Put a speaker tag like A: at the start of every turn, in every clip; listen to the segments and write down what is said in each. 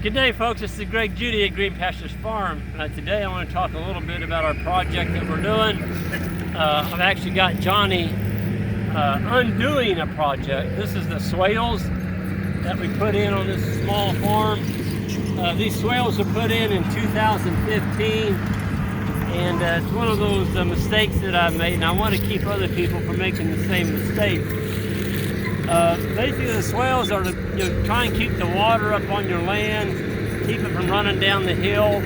A: Good day, folks. This is Greg Judy at Green Pastures Farm. Today I want to talk a little bit about our project that we're doing. I've actually got Johnny undoing a project. This is the swales that we put in on this small farm. These swales were put in 2015, and it's one of those mistakes that I made, and I want to keep other people from making the same mistake. Basically, the swales are to try and keep the water up on your land, keep it from running down the hill.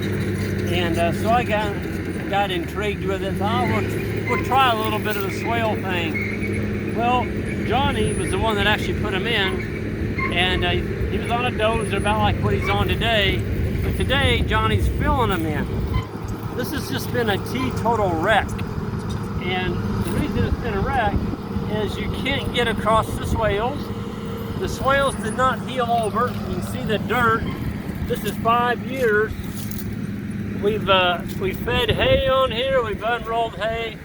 A: And so I got intrigued with it. We'll try a little bit of the swale thing. Well, Johnny was the one that actually put them in, and he was on a dozer about like what he's on today. But today, Johnny's filling them in. This has just been a teetotal wreck, and the reason it's been a wreck is you can't get across the swales. The swales did not heal over. You can see the dirt. This is 5 years. We've fed hay on here. We've unrolled hay.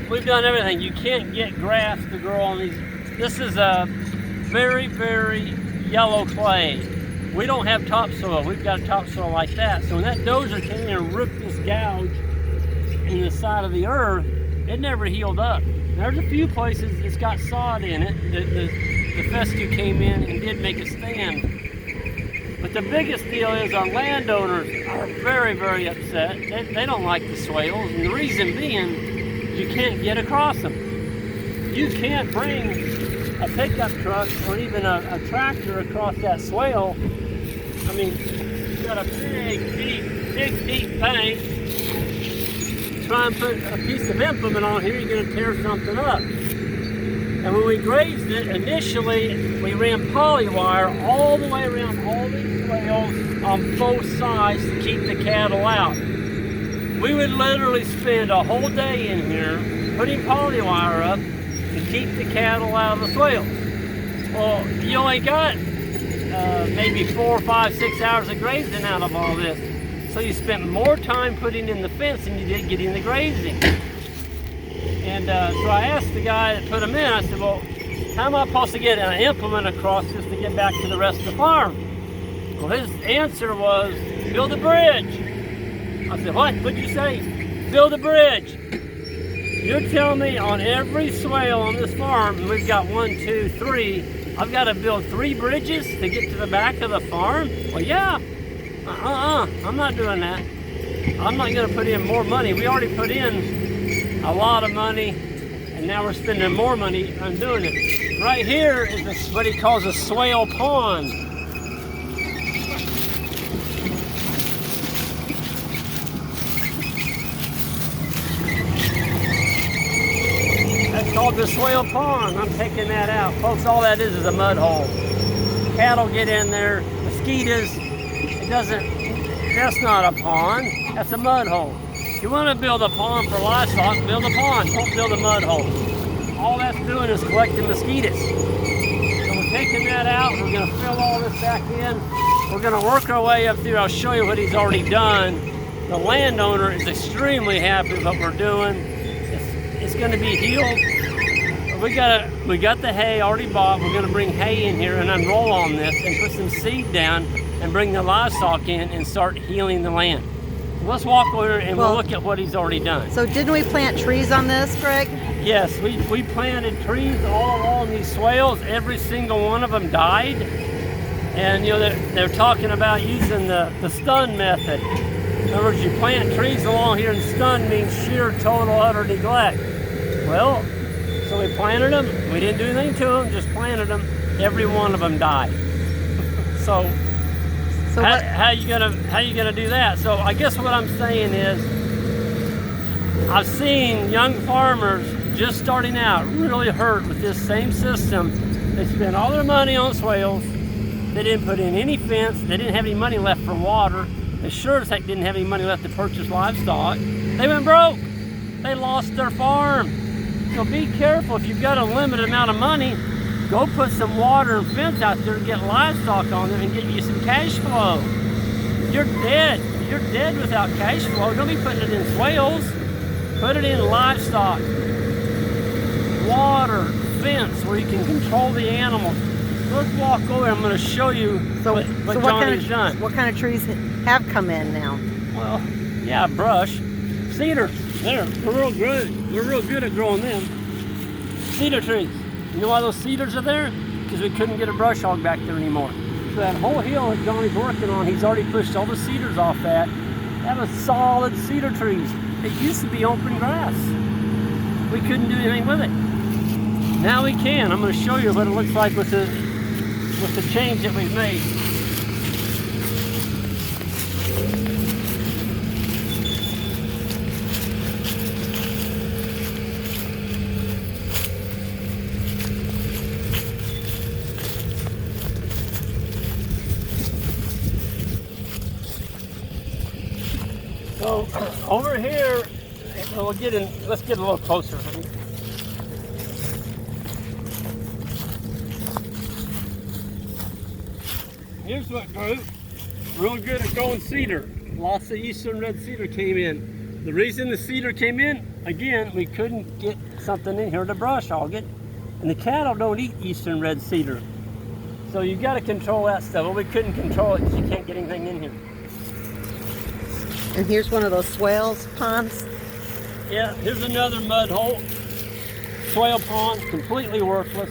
A: We've done everything. You can't get grass to grow on these. This is a very, very yellow clay. We don't have topsoil. We've got topsoil like that. So when that dozer came in and ripped this gouge in the side of the earth, it never healed up. There's a few places it's got sod in it. The fescue came in and did make a stand. But the biggest deal is our landowners are very, very upset. They don't like the swales, and the reason being, you can't get across them. You can't bring a pickup truck or even a tractor across that swale. I mean, you've got a big, deep bank. Try and put a piece of implement on here, you're going to tear something up. And when we grazed it, initially we ran polywire all the way around all these swales on both sides to keep the cattle out. We would literally spend a whole day in here putting polywire up to keep the cattle out of the swales. Well, you only got maybe 4, 5, 6 hours of grazing out of all this. So you spent more time putting in the fence than you did getting the grazing. And so I asked the guy that put them in, I said, well, how am I supposed to get an implement across this to get back to the rest of the farm? Well, his answer was, build a bridge. I said, what? What'd you say? Build a bridge. You're telling me on every swale on this farm, and we've got 1, 2, 3, I've got to build 3 bridges to get to the back of the farm? Well, yeah. I'm not doing that. I'm not going to put in more money. We already put in a lot of money, and now we're spending more money on doing it. Right here is what he calls a swale pond. That's called the swale pond. I'm taking that out. Folks, all that is a mud hole. Cattle get in there, mosquitoes. That's not a pond, that's a mud hole. If you want to build a pond for livestock, build a pond, don't build a mud hole. All that's doing is collecting mosquitoes. So we're taking that out, we're going to fill all this back in. We're going to work our way up through. I'll show you what he's already done. The landowner is extremely happy with what we're doing. It's going to be healed. We got the hay already bought. We're going to bring hay in here and unroll on this and put some seed down and bring the livestock in and start healing the land. So let's walk over and we'll look at what he's already done.
B: So didn't we plant trees on this, Greg?
A: Yes, we planted trees all along these swales. Every single one of them died. And they're talking about using the stun method. In other words, you plant trees along here, and stun means sheer, total, utter neglect. Well, so we planted them. We didn't do anything to them, just planted them. Every one of them died. So how you gonna do that? So I guess what I'm saying is, I've seen young farmers just starting out really hurt with this same system. They spent all their money on swales. They didn't put in any fence. They didn't have any money left for water. They sure as heck didn't have any money left to purchase livestock. They went broke. They lost their farm. So be careful. If you've got a limited amount of money, go put some water and fence out there and get livestock on there and get you some cash flow. You're dead. You're dead without cash flow. Don't be putting it in swales. Put it in livestock. Water, fence where you can control the animals. let's walk over. I'm going to show you what Johnny's done.
B: What kind of trees have come in now?
A: Well, yeah, brush. Cedar. There, we're real good at growing them. Cedar trees. You know why those cedars are there? Because we couldn't get a brush hog back there anymore. So that whole hill that Johnny's working on, he's already pushed all the cedars off that. That was solid cedar trees. It used to be open grass. We couldn't do anything with it. Now we can. I'm going to show you what it looks like with the change that we've made. So over here, let's get a little closer. Here's what grew. Real good at growing cedar. Lots of eastern red cedar came in. The reason the cedar came in, again, we couldn't get something in here to brush hog it. And the cattle don't eat eastern red cedar. So you got to control that stuff. Well, we couldn't control it because you can't get anything in here.
B: And here's one of those swales ponds.
A: Yeah, here's another mud hole. Swale pond, completely worthless.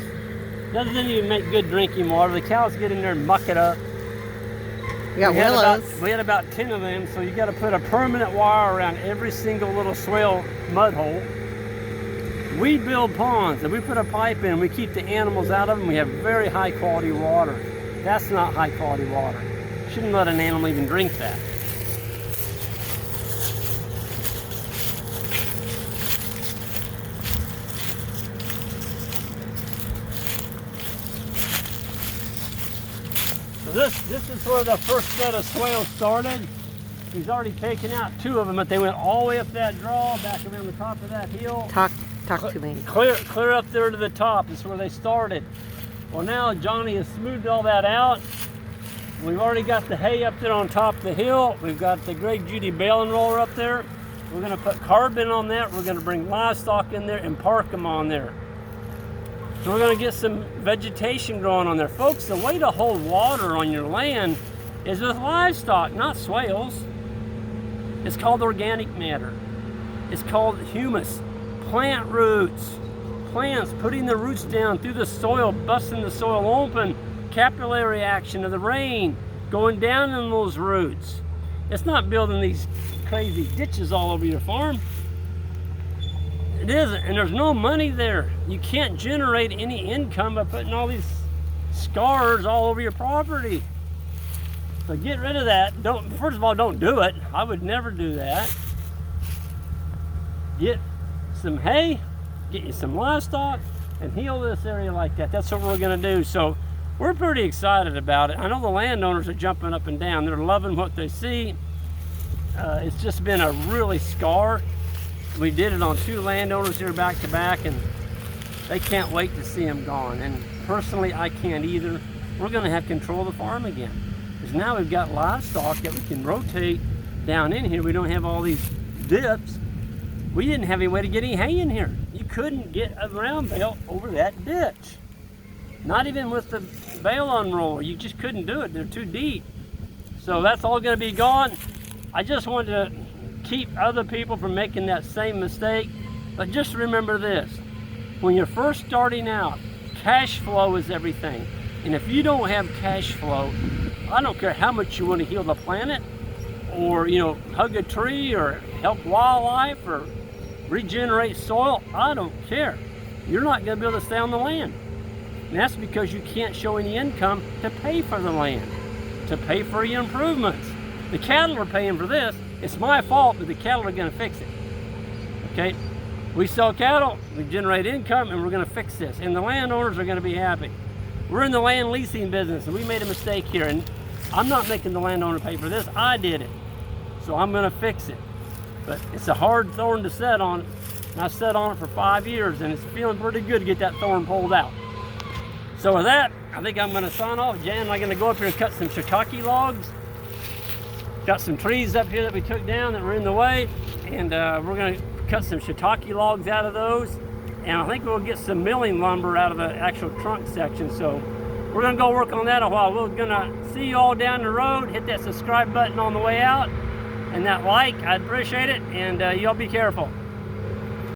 A: Doesn't even make good drinking water. The cows get in there and muck it up.
B: We got willows.
A: We had about 10 of them, so you got to put a permanent wire around every single little swale mud hole. We build ponds, and we put a pipe in, we keep the animals out of them. We have very high quality water. That's not high quality water. Shouldn't let an animal even drink that. This is where the first set of swales started. He's already taken out 2 of them, but they went all the way up that draw, back around the top of that hill.
B: Talk to me.
A: Clear up there to the top. That's where they started. Well, now Johnny has smoothed all that out. We've already got the hay up there on top of the hill. We've got the great Judy baling roller up there. We're going to put carbon on that. We're going to bring livestock in there and park them on there. So we're going to get some vegetation growing on there. Folks, the way to hold water on your land is with livestock, not swales. It's called organic matter. It's called humus. Plant roots. Plants putting the roots down through the soil, busting the soil open. Capillary action of the rain going down in those roots. It's not building these crazy ditches all over your farm. It isn't, and there's no money there. You can't generate any income by putting all these scars all over your property. So get rid of that. First of all, don't do it. I would never do that. Get some hay, get you some livestock, and heal this area like that. That's what we're gonna do. So we're pretty excited about it. I know the landowners are jumping up and down. They're loving what they see. It's just been a really scar. We did it on 2 landowners here back to back, and they can't wait to see them gone. And personally, I can't either. We're gonna have control of the farm again. Because now we've got livestock that we can rotate down in here. We don't have all these dips. We didn't have any way to get any hay in here. You couldn't get a ground bale over that ditch. Not even with the bale unroller. You just couldn't do it. They're too deep. So that's all gonna be gone. I just wanted to keep other people from making that same mistake. But just remember this. When you're first starting out, cash flow is everything. And if you don't have cash flow, I don't care how much you want to heal the planet or, hug a tree or help wildlife or regenerate soil, I don't care. You're not going to be able to stay on the land. And that's because you can't show any income to pay for the land, to pay for your improvements. The cattle are paying for this. It's my fault, but the cattle are going to fix it. Okay? We sell cattle, we generate income, and we're going to fix this. And the landowners are going to be happy. We're in the land leasing business, and we made a mistake here. And I'm not making the landowner pay for this. I did it. So I'm going to fix it. But it's a hard thorn to set on. And I sat on it for 5 years, and it's feeling pretty good to get that thorn pulled out. So with that, I think I'm going to sign off. Jan and I'm going to go up here and cut some shiitake logs. Got some trees up here that we took down that were in the way, and we're going to cut some shiitake logs out of those, and I think we'll get some milling lumber out of the actual trunk section. So we're gonna go work on that a while. We're gonna see you all down the road. Hit that subscribe button on the way out and that like, I'd appreciate it. And y'all be careful.